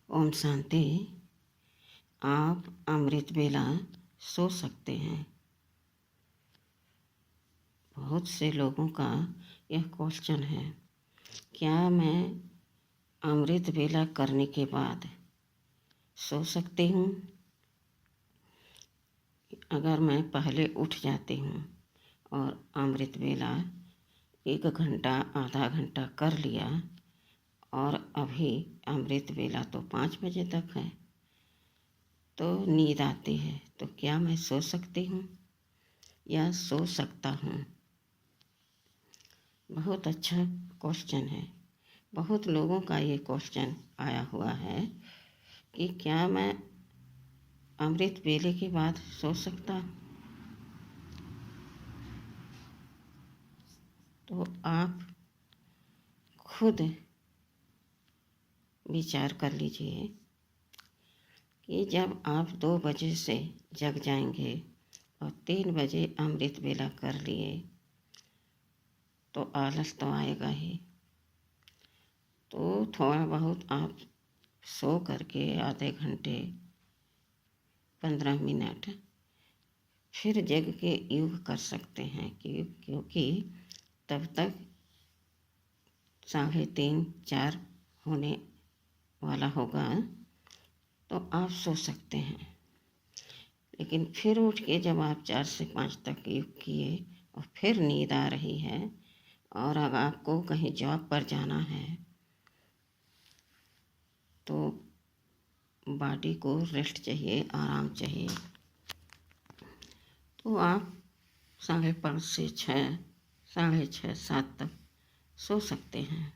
ओम शांति। आप अमृत वेला सो सकते हैं। बहुत से लोगों का यह क्वेश्चन है, क्या मैं अमृत वेला करने के बाद सो सकती हूँ? अगर मैं पहले उठ जाती हूँ और अमृत वेला 1 घंटा आधा घंटा कर लिया और अभी अमृत वेला तो 5 बजे तक है, तो नींद आती है, तो क्या मैं सो सकती हूँ या सो सकता हूँ? बहुत अच्छा क्वेश्चन है। बहुत लोगों का ये क्वेश्चन आया हुआ है कि क्या मैं अमृत वेले के बाद सो सकता हूँ? तो आप खुद विचार कर लीजिए कि जब आप 2 बजे से जग जाएंगे और 3 बजे अमृत वेला कर लिए तो आलस तो आएगा ही। तो थोड़ा बहुत आप सो करके आधे घंटे 15 मिनट फिर जग के योग कर सकते हैं क्योंकि तब तक 3:30-4 होने वाला होगा, तो आप सो सकते हैं। लेकिन फिर उठ के जब आप 4 से 5 तक योग किए और फिर नींद आ रही है और अगर आपको कहीं जॉब पर जाना है तो बॉडी को रेस्ट चाहिए, आराम चाहिए, तो आप 5:30 से 6, 6:30, 7 तक सो सकते हैं।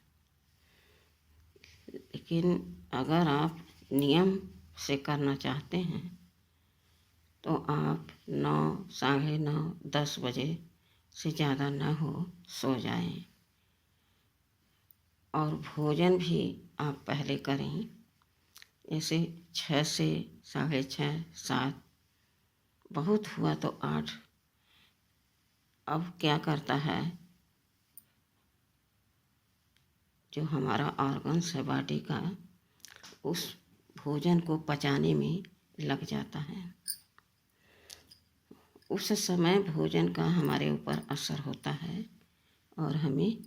लेकिन अगर आप नियम से करना चाहते हैं तो आप 9, 9:30, 10 बजे से ज़्यादा न हो सो जाएं। और भोजन भी आप पहले करें, जैसे 6 से 6:30, 7, बहुत हुआ तो 8। अब क्या करता है, जो हमारा ऑर्गन्स है बॉडी का, उस भोजन को पचाने में लग जाता है। उस समय भोजन का हमारे ऊपर असर होता है और हमें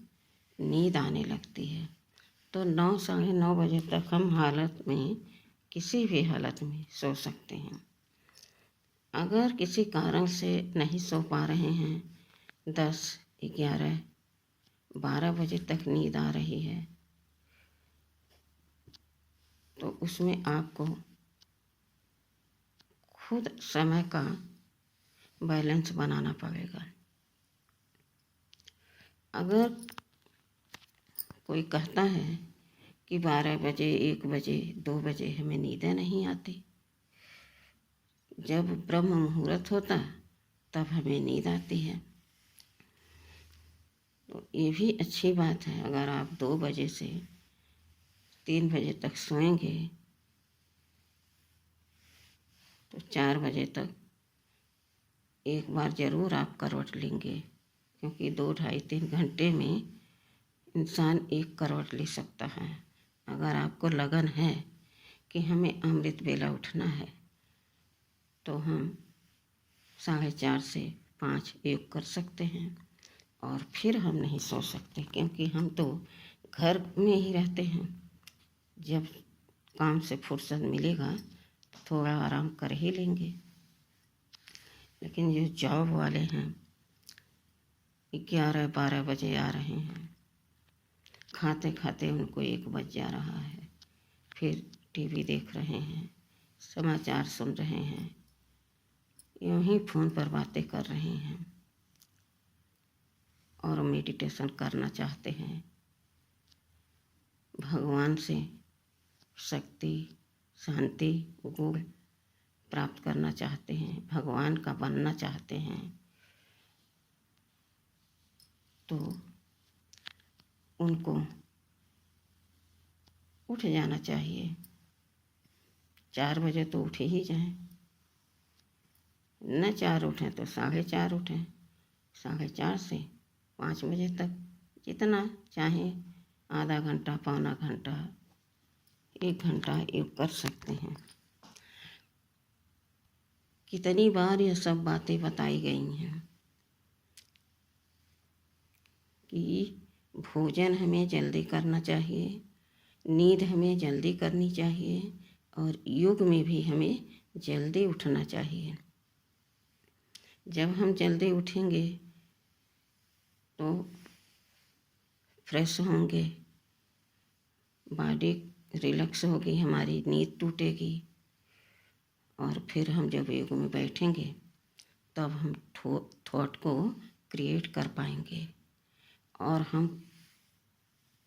नींद आने लगती है। तो 9, 9:30 बजे तक हम किसी भी हालत में सो सकते हैं। अगर किसी कारण से नहीं सो पा रहे हैं, 10, 11, 12 बजे तक नींद आ रही है, तो उसमें आपको खुद समय का बैलेंस बनाना पड़ेगा। अगर कोई कहता है कि 12 बजे, 1 बजे, 2 बजे हमें नींदें नहीं आती, जब ब्रह्म मुहूर्त होता तब हमें नींद आती है, तो ये भी अच्छी बात है। अगर आप 2 बजे से 3 बजे तक सोएंगे तो 4 बजे तक एक बार ज़रूर आप करवट लेंगे, क्योंकि 2, ढाई, 3 घंटे में इंसान एक करवट ले सकता है। अगर आपको लगन है कि हमें अमृत वेला उठना है तो हम 4:30 से 5 योग कर सकते हैं और फिर हम नहीं सो सकते, क्योंकि हम तो घर में ही रहते हैं। जब काम से फुर्सत मिलेगा तो थोड़ा आराम कर ही लेंगे। लेकिन जो जॉब वाले हैं 11-12 बजे आ रहे हैं, खाते खाते उनको 1 बज जा रहा है, फिर टीवी देख रहे हैं, समाचार सुन रहे हैं, यूं ही फ़ोन पर बातें कर रहे हैं और मेडिटेशन करना चाहते हैं, भगवान से शक्ति, शांति, गुण प्राप्त करना चाहते हैं, भगवान का बनना चाहते हैं, तो उनको उठ जाना चाहिए। 4 बजे तो उठ ही जाएं, न 4 उठें तो 4:30 उठें, 4:30 से 5 बजे तक जितना चाहें, आधा घंटा, पौना घंटा 1 घंटा योग कर सकते हैं। कितनी बार यह सब बातें बताई गई हैं कि भोजन हमें जल्दी करना चाहिए, नींद हमें जल्दी करनी चाहिए और योग में भी हमें जल्दी उठना चाहिए। जब हम जल्दी उठेंगे तो फ्रेश होंगे, बॉडी रिलैक्स होगी, हमारी नींद टूटेगी और फिर हम जब योग में बैठेंगे तब हम थॉट को क्रिएट कर पाएंगे और हम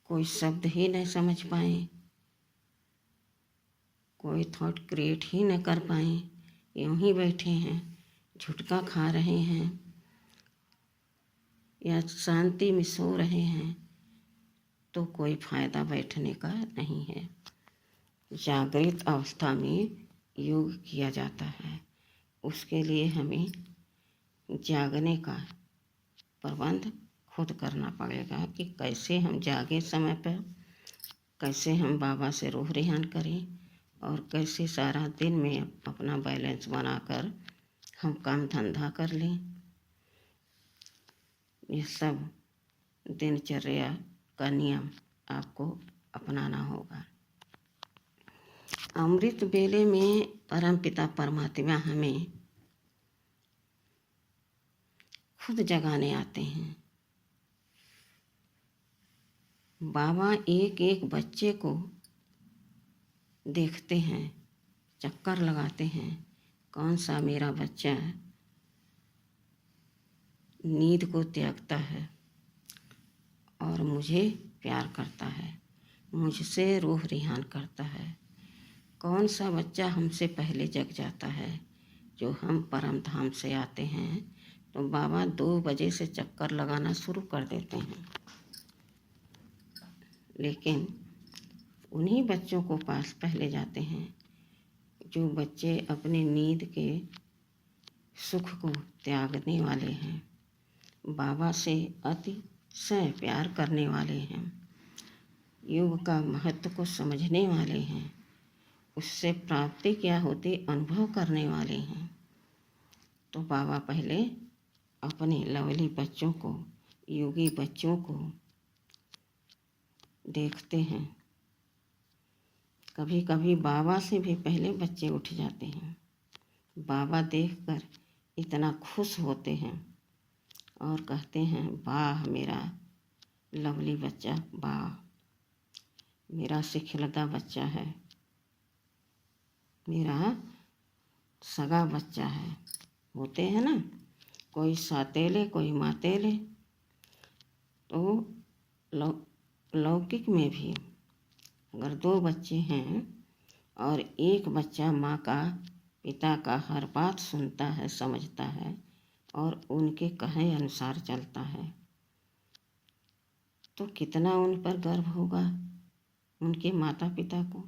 कोई शब्द ही नहीं समझ पाएँ, कोई थॉट क्रिएट ही न कर पाएँ, यूं ही बैठे हैं, झुटका खा रहे हैं या शांति में सो रहे हैं, तो कोई फायदा बैठने का नहीं है। जागृत अवस्था में योग किया जाता है, उसके लिए हमें जागने का प्रबंध खुद करना पड़ेगा कि कैसे हम जागे समय पर, कैसे हम बाबा से रूह रिहान करें और कैसे सारा दिन में अपना बैलेंस बनाकर हम काम धंधा कर लें। ये सब दिनचर्या का नियम आपको अपनाना होगा। अमृत बेले में परमपिता परमात्मा हमें खुद जगाने आते हैं। बाबा एक एक बच्चे को देखते हैं, चक्कर लगाते हैं, कौन सा मेरा बच्चा नींद को त्यागता है और मुझे प्यार करता है, मुझसे रूह रिहान करता है, कौन सा बच्चा हमसे पहले जग जाता है। जो हम परम धाम से आते हैं तो बाबा 2 बजे से चक्कर लगाना शुरू कर देते हैं, लेकिन उन्हीं बच्चों को पास पहले जाते हैं जो बच्चे अपने नींद के सुख को त्यागने वाले हैं, बाबा से अतिशय प्यार करने वाले हैं, योग का महत्व को समझने वाले हैं, उससे प्राप्ति क्या होती अनुभव करने वाले हैं। तो बाबा पहले अपने लवली बच्चों को, योगी बच्चों को देखते हैं। कभी कभी बाबा से भी पहले बच्चे उठ जाते हैं। बाबा देखकर इतना खुश होते हैं और कहते हैं, वाह मेरा लवली बच्चा, वाह मेरा सिखलता बच्चा है, मेरा सगा बच्चा है। होते हैं ना, कोई सातेले कोई मातेले। तो लौकिक में भी अगर 2 बच्चे हैं और एक बच्चा माँ का, पिता का हर बात सुनता है, समझता है और उनके कहे अनुसार चलता है, तो कितना उन पर गर्व होगा उनके माता पिता को।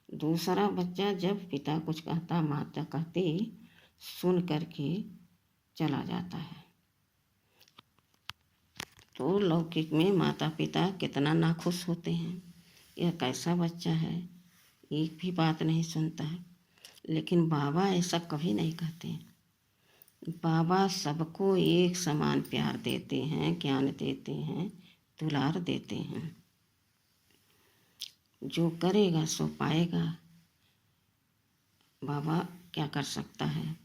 दूसरा बच्चा जब पिता कुछ कहता, माता कहती, सुन करके चला जाता है, तो लौकिक में माता पिता कितना नाखुश होते हैं, यह कैसा बच्चा है, एक भी बात नहीं सुनता है। लेकिन बाबा ऐसा कभी नहीं कहते। बाबा सबको एक समान प्यार देते हैं, ज्ञान देते हैं, दुलार देते हैं। जो करेगा सो पाएगा। बाबा क्या कर सकता है,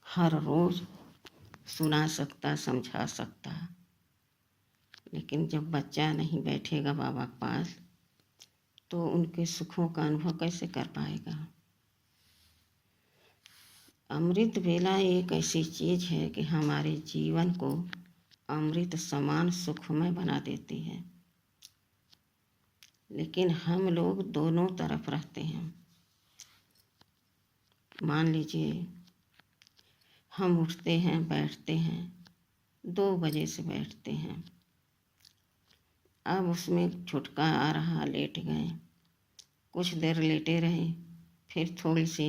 हर रोज़ सुना सकता, समझा सकता, लेकिन जब बच्चा नहीं बैठेगा बाबा के पास तो उनके सुखों का अनुभव कैसे कर पाएगा। अमृत वेला एक ऐसी चीज़ है कि हमारे जीवन को अमृत समान सुखमय बना देती है, लेकिन हम लोग दोनों तरफ रहते हैं। मान लीजिए हम उठते हैं, बैठते हैं, 2 बजे से बैठते हैं, अब उसमें छुटका आ रहा, लेट गए, कुछ देर लेटे रहे, फिर थोड़ी सी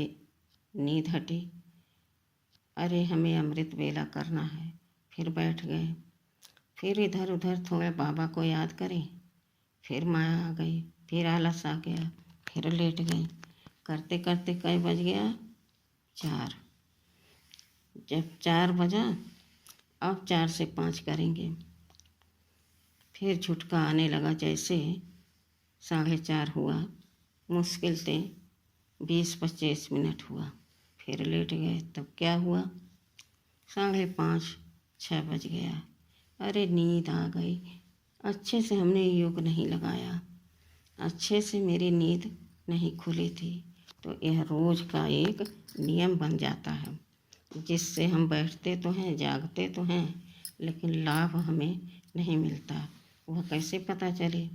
नींद हटी, अरे हमें अमृत वेला करना है, फिर बैठ गए, फिर इधर उधर थोड़ा बाबा को याद करें, फिर माया आ गई, फिर आलस आ गया, फिर लेट गए। करते करते कई बज गया? 4। जब 4 बजा, अब 4 से 5 करेंगे। फिर झुटका आने लगा। जैसे 4:30 हुआ, मुश्किल से 20-25 मिनट हुआ, फिर लेट गए। तब क्या हुआ? 5:30, 6 बज गया। अरे नींद आ गई। अच्छे से हमने योग नहीं लगाया, अच्छे से मेरी नींद नहीं खुली थी। तो यह रोज़ का एक नियम बन जाता है, जिससे हम बैठते तो हैं, जागते तो हैं, लेकिन लाभ हमें नहीं मिलता। वह कैसे पता चले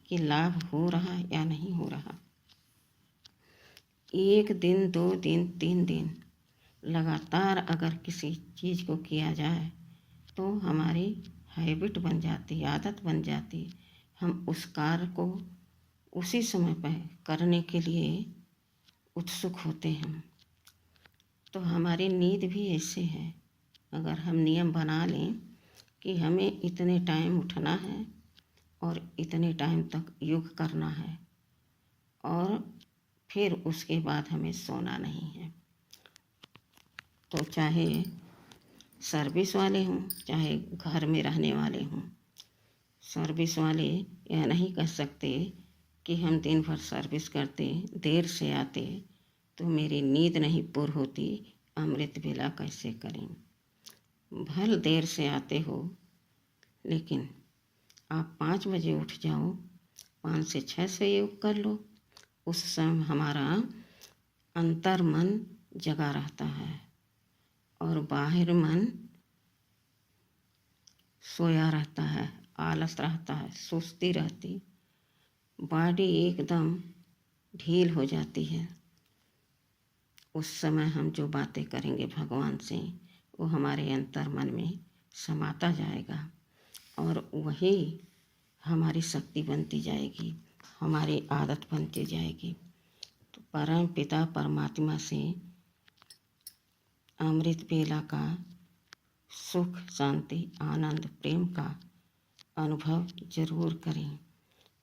कि लाभ हो रहा या नहीं हो रहा? 1 दिन, 2 दिन, 3 दिन लगातार अगर किसी चीज़ को किया जाए तो हमारी हैबिट बन जाती, आदत बन जाती। हम उस कार्य को उसी समय पर करने के लिए उत्सुक होते हैं। तो हमारी नींद भी ऐसे है। अगर हम नियम बना लें कि हमें इतने टाइम उठना है और इतने टाइम तक योग करना है, और फिर उसके बाद हमें सोना नहीं है, तो चाहे सर्विस वाले हों, चाहे घर में रहने वाले हों, सर्विस वाले यह नहीं कह सकते कि हम दिन भर सर्विस करते, देर से आते तो मेरी नींद नहीं पूरी होती, अमृत वेला कैसे करें। भले देर से आते हो, लेकिन आप 5 बजे उठ जाओ, 5 से 6 से योग कर लो। उस समय हमारा अंतर मन जगा रहता है और बाहर मन सोया रहता है, आलस रहता है, सुस्ती रहती, बॉडी एकदम ढील हो जाती है। उस समय हम जो बातें करेंगे भगवान से, वो हमारे अंतर मन में समाता जाएगा और वही हमारी शक्ति बनती जाएगी, हमारी आदत बनती जाएगी। तो परम पिता परमात्मा से अमृत वेला का सुख, शांति, आनंद, प्रेम का अनुभव जरूर करें।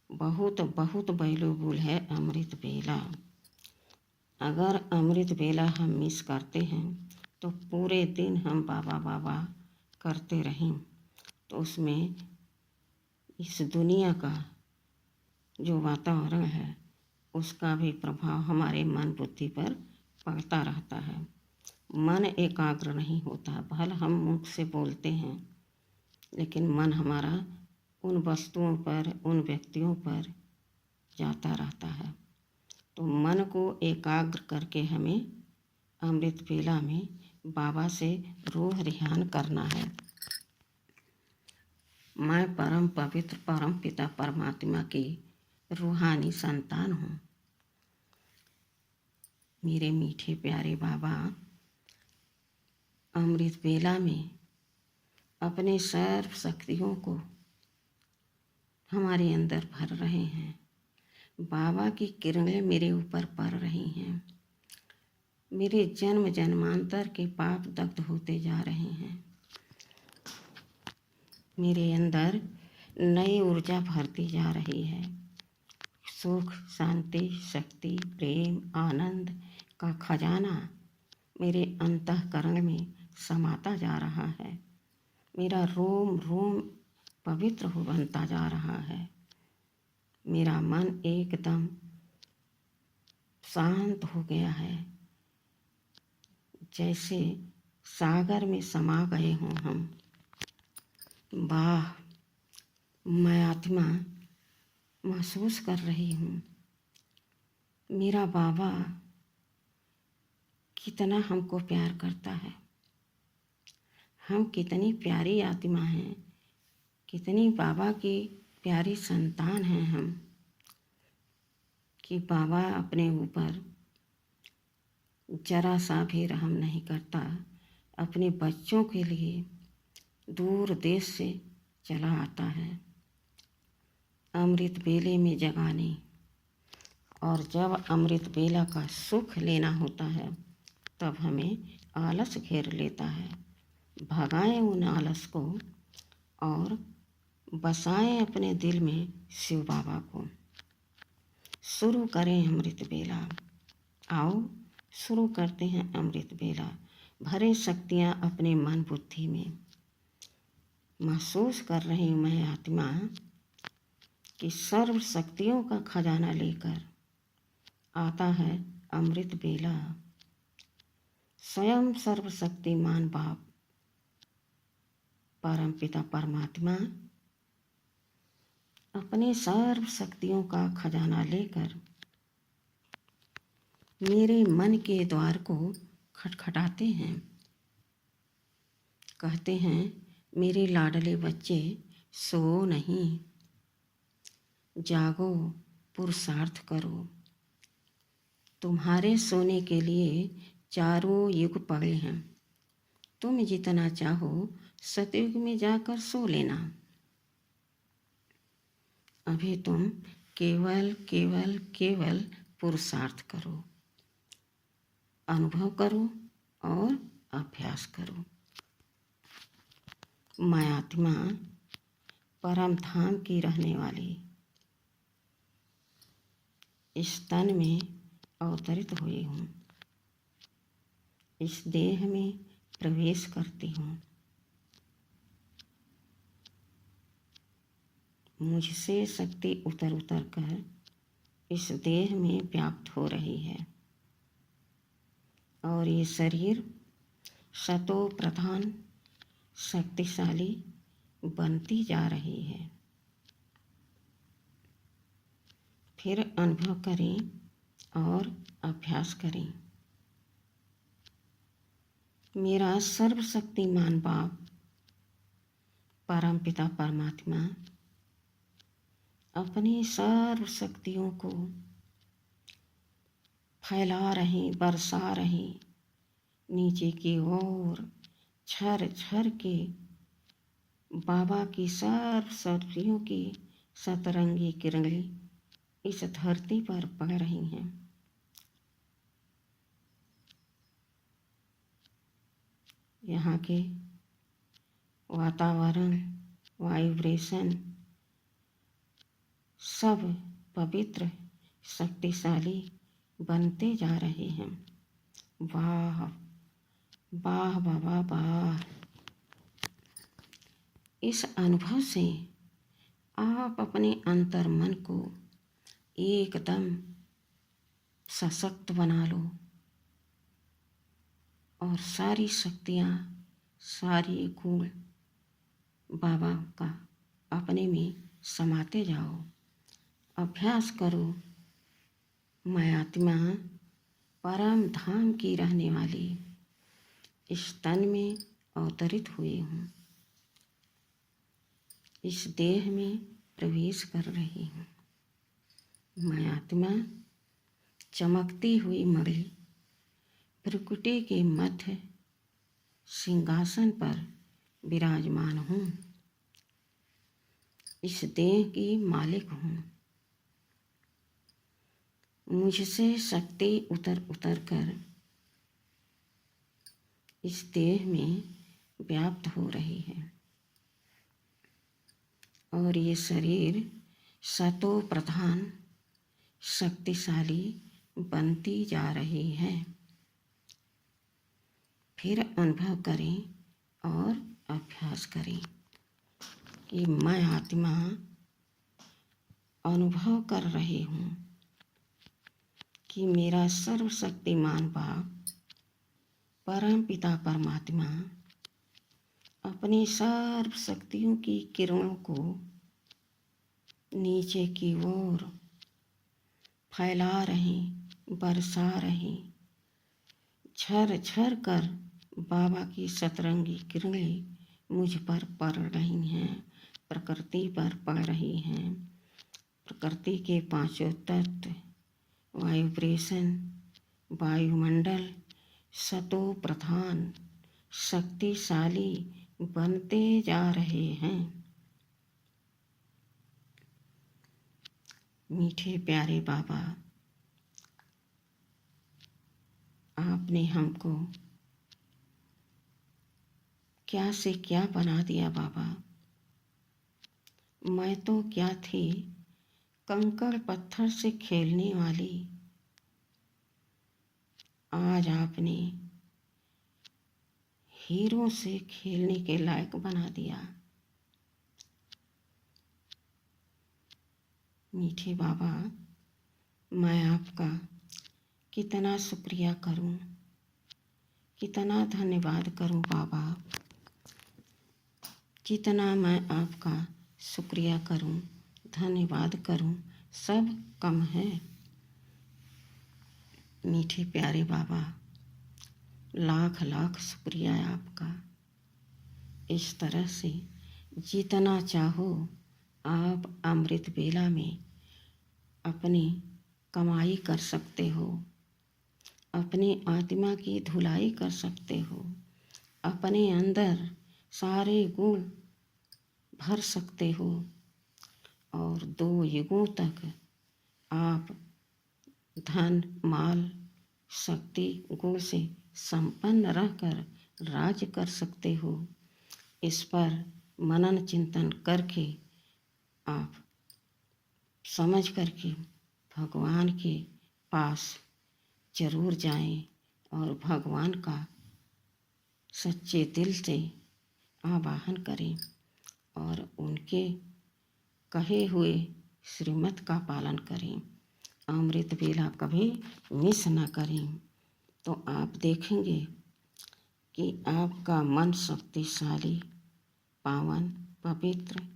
बहुत बहुत वैल्यूबल है अमृत वेला। अगर अमृत वेला हम मिस करते हैं तो पूरे दिन हम बाबा बाबा करते रहें, तो उसमें इस दुनिया का जो वातावरण है उसका भी प्रभाव हमारे मन बुद्धि पर पड़ता रहता है। मन एकाग्र नहीं होता। भले हम मुख से बोलते हैं, लेकिन मन हमारा उन वस्तुओं पर, उन व्यक्तियों पर जाता रहता है। तो मन को एकाग्र करके हमें अमृत वेला में बाबा से रूह रिहान करना है। मैं परम पवित्र परम पिता परमात्मा की रूहानी संतान हूँ। मेरे मीठे प्यारे बाबा अमृत वेला में अपने सर्व शक्तियों को हमारे अंदर भर रहे हैं। बाबा की किरणें मेरे ऊपर पड़ रही हैं। मेरे जन्म जन्मांतर के पाप दग्ध होते जा रहे हैं। मेरे अंदर नई ऊर्जा भरती जा रही है। सुख, शांति, शक्ति, प्रेम, आनंद का खजाना मेरे अंतःकरण में समाता जा रहा है। मेरा रोम रोम पवित्र हो बनता जा रहा है। मेरा मन एकदम शांत हो गया है, जैसे सागर में समा गए हों हम। वाह, मैं आत्मा महसूस कर रही हूँ मेरा बाबा कितना हमको प्यार करता है। हम कितनी प्यारी आत्मा हैं, कितनी बाबा की प्यारी संतान हैं हम, कि बाबा अपने ऊपर जरा सा भी रहम नहीं करता। अपने बच्चों के लिए दूर देश से चला आता है अमृत वेले में जगाने। और जब अमृत वेला का सुख लेना होता है तब हमें आलस घेर लेता है। भगाएं उन आलस को और बसाएं अपने दिल में शिव बाबा को। शुरू करें अमृत बेला। आओ शुरू करते हैं अमृत बेला। भरे शक्तियाँ अपने मन बुद्धि में। महसूस कर रही हूँ मैं आत्मा कि सर्व शक्तियों का खजाना लेकर आता है अमृत बेला। स्वयं सर्वशक्तिमान बाप परमपिता परमात्मा अपने सर्व शक्तियों का खजाना लेकर मेरे मन के द्वार को खटखटाते हैं। कहते हैं मेरे लाडले बच्चे सो नहीं, जागो पुरुषार्थ करो। तुम्हारे सोने के लिए चारों युग पड़े हैं। तुम जितना चाहो सतयुग में जाकर सो लेना। अभी तुम केवल केवल केवल पुरुषार्थ करो, अनुभव करो और अभ्यास करो। मैं आत्मा परम धाम की रहने वाली इस तन में अवतरित हुई हूँ। इस देह में प्रवेश करती हूँ। मुझसे शक्ति उतर उतर कर इस देह में व्याप्त हो रही है और ये शरीर सतो प्रधान शक्तिशाली बनती जा रही है। फिर अनुभव करें और अभ्यास करें। मेरा सर्वशक्तिमान बाप परमपिता परमात्मा अपनी सर्व शक्तियों को फैला रहे, बरसा रहे नीचे की ओर। छर छर के बाबा की सर्व शक्तियों की सतरंगी किरणें इस धरती पर पड़ रही हैं। यहाँ के वातावरण, वाइब्रेशन सब पवित्र शक्तिशाली बनते जा रहे हैं। वाह वाह बाबा वाह। इस अनुभव से आप अपने अंतर मन को एकदम सशक्त बना लो और सारी शक्तियाँ, सारी गुण बाबा का अपने में समाते जाओ। अभ्यास करो। मैं आत्मा परम धाम की रहने वाली इस तन में अवतरित हुई हूँ। इस देह में प्रवेश कर रही हूँ। मैं आत्मा चमकती हुई मणि भ्रुकुटी के मध्य सिंहासन पर विराजमान हूँ। इस देह की मालिक हूँ। मुझसे शक्ति उतर उतर कर इस देह में व्याप्त हो रही है और ये शरीर सतो प्रधान शक्तिशाली बनती जा रही है। फिर अनुभव करें और अभ्यास करें कि मैं आत्मा अनुभव कर रही हूँ कि मेरा सर्वशक्तिमान बाप परम पिता परमात्मा अपनी सर्व शक्तियों की किरणों को नीचे की ओर फैला रहे, बरसा रहे। झर झर कर बाबा की सतरंगी किरणें मुझ पर पड़ रही हैं, प्रकृति पर पड़ रही हैं। प्रकृति के पांचों तत्व, वाइब्रेशन, वायुमंडल सतो प्रधान शक्तिशाली बनते जा रहे हैं। मीठे प्यारे बाबा, आपने हमको क्या से क्या बना दिया बाबा। मैं तो क्या थी, कंकड़ पत्थर से खेलने वाली आज आपने हीरों से खेलने के लायक बना दिया। मीठे बाबा, मैं आपका कितना शुक्रिया करूं, कितना धन्यवाद करूं बाबा। जितना मैं आपका शुक्रिया करूं, धन्यवाद करूं, सब कम है। मीठे प्यारे बाबा, लाख लाख शुक्रिया है आपका। इस तरह से जितना चाहो आप अमृत बेला में अपनी कमाई कर सकते हो, अपनी आत्मा की धुलाई कर सकते हो, अपने अंदर सारे गुण भर सकते हो और 2 युगों तक आप धन माल शक्ति गुण से संपन्न रहकर राज कर सकते हो। इस पर मनन चिंतन करके आप समझ करके भगवान के पास जरूर जाएं और भगवान का सच्चे दिल से आवाहन करें और उनके कहे हुए श्रीमत का पालन करें। अमृत बेला कभी मिस न करें, तो आप देखेंगे कि आपका मन शक्तिशाली, पावन, पवित्र,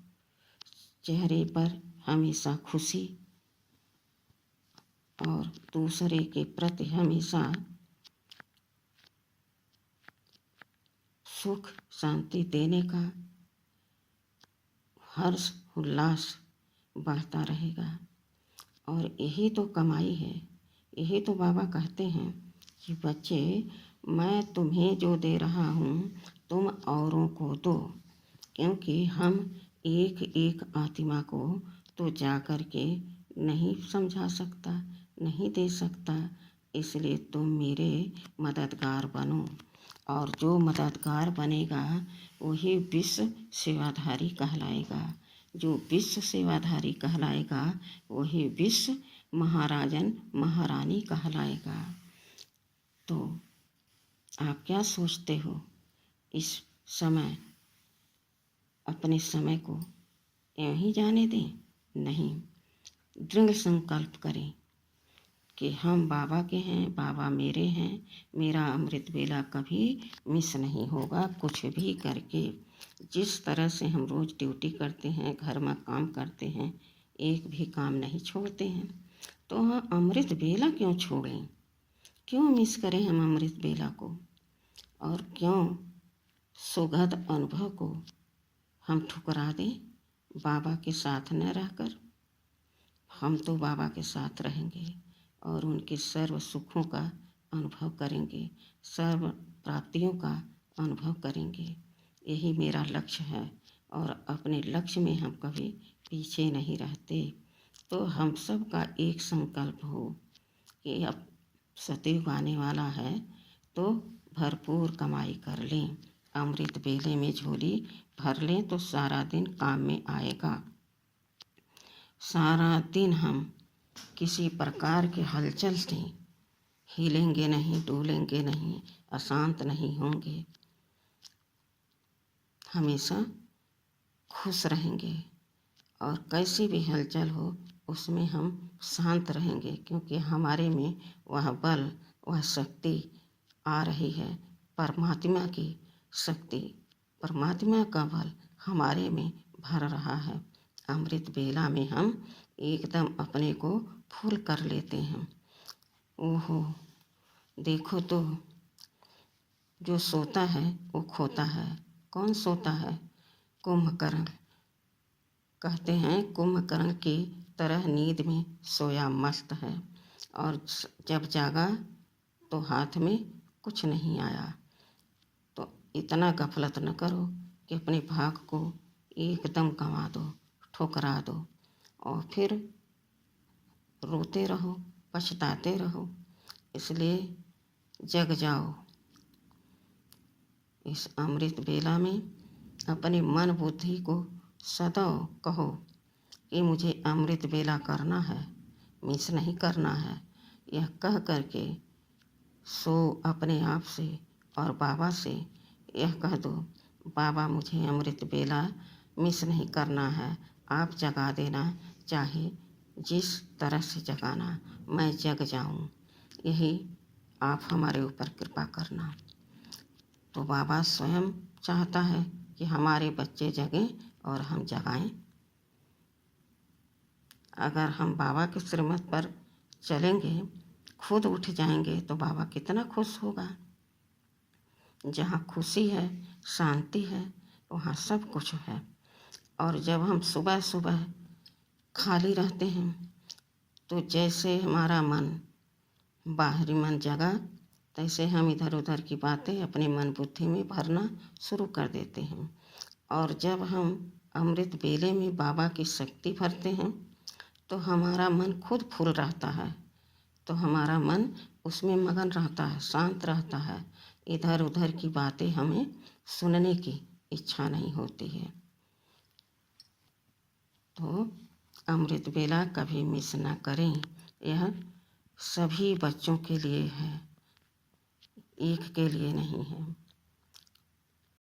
चेहरे पर हमेशा खुशी और दूसरे के प्रति हमेशा सुख शांति देने का हर्ष उल्लास बढ़ता रहेगा। और यही तो कमाई है। यही तो बाबा कहते हैं कि बच्चे, मैं तुम्हें जो दे रहा हूँ तुम औरों को दो, क्योंकि हम एक एक आत्मा को तो जा कर के नहीं समझा सकता, नहीं दे सकता। इसलिए तुम मेरे मददगार बनो, और जो मददगार बनेगा वही विश्व सेवाधारी कहलाएगा। जो विश्व सेवाधारी कहलाएगा वही विश्व महाराजन महारानी कहलाएगा। तो आप क्या सोचते हो? इस समय अपने समय को यूं ही जाने दें? नहीं, दृढ़ संकल्प करें कि हम बाबा के हैं, बाबा मेरे हैं, मेरा अमृत बेला कभी मिस नहीं होगा। कुछ भी करके, जिस तरह से हम रोज़ ड्यूटी करते हैं, घर में काम करते हैं, एक भी काम नहीं छोड़ते हैं, तो हाँ, अमृत बेला क्यों छोड़ें? क्यों मिस करें हम अमृत बेला को? और क्यों सुखद अनुभव को हम ठुकरा दें बाबा के साथ न रहकर? हम तो बाबा के साथ रहेंगे और उनके सर्व सुखों का अनुभव करेंगे, सर्व प्राप्तियों का अनुभव करेंगे। यही मेरा लक्ष्य है और अपने लक्ष्य में हम कभी पीछे नहीं रहते। तो हम सब का एक संकल्प हो कि अब सतयुग आने वाला है तो भरपूर कमाई कर लें, अमृत बेले में झोली भर लें तो सारा दिन काम में आएगा। सारा दिन हम किसी प्रकार के हलचल से हिलेंगे नहीं, डोलेंगे नहीं, अशांत नहीं होंगे, हमेशा खुश रहेंगे। और कैसी भी हलचल हो उसमें हम शांत रहेंगे, क्योंकि हमारे में वह बल, वह शक्ति आ रही है, परमात्मा की शक्ति, परमात्मा का बल हमारे में भर रहा है। अमृत बेला में हम एकदम अपने को फुल कर लेते हैं। ओहो, देखो तो जो सोता है वो खोता है। कौन सोता है? कुंभकर्ण। कहते हैं कुंभकर्ण की तरह नींद में सोया मस्त है, और जब जागा तो हाथ में कुछ नहीं आया। तो इतना गफलत न करो कि अपने भाग को एकदम गंवा दो, ठुकरा दो, और फिर रोते रहो, पछताते रहो। इसलिए जग जाओ। इस अमृत बेला में अपने मन बुद्धि को सदैव कहो कि मुझे अमृत वेला करना है, मिस नहीं करना है। यह कह करके सो अपने आप से और बाबा से यह कह दो, बाबा मुझे अमृत वेला मिस नहीं करना है, आप जगा देना, चाहे जिस तरह से जगाना, मैं जग जाऊं, यही आप हमारे ऊपर कृपा करना। तो बाबा स्वयं चाहता है कि हमारे बच्चे जगें और हम जगाएं। अगर हम बाबा के श्रीमत पर चलेंगे, खुद उठ जाएंगे, तो बाबा कितना खुश होगा। जहाँ खुशी है, शांति है, वहाँ सब कुछ है। और जब हम सुबह सुबह खाली रहते हैं, तो जैसे हमारा मन, बाहरी मन जगा, तैसे हम इधर उधर की बातें अपने मन बुद्धि में भरना शुरू कर देते हैं। और जब हम अमृत वेले में बाबा की शक्ति भरते हैं, तो हमारा मन खुद फुल रहता है, तो हमारा मन उसमें मगन रहता है, शांत रहता है। इधर उधर की बातें हमें सुनने की इच्छा नहीं होती है। तो अमृत वेला कभी मिस ना करें। यह सभी बच्चों के लिए है, एक के लिए नहीं है।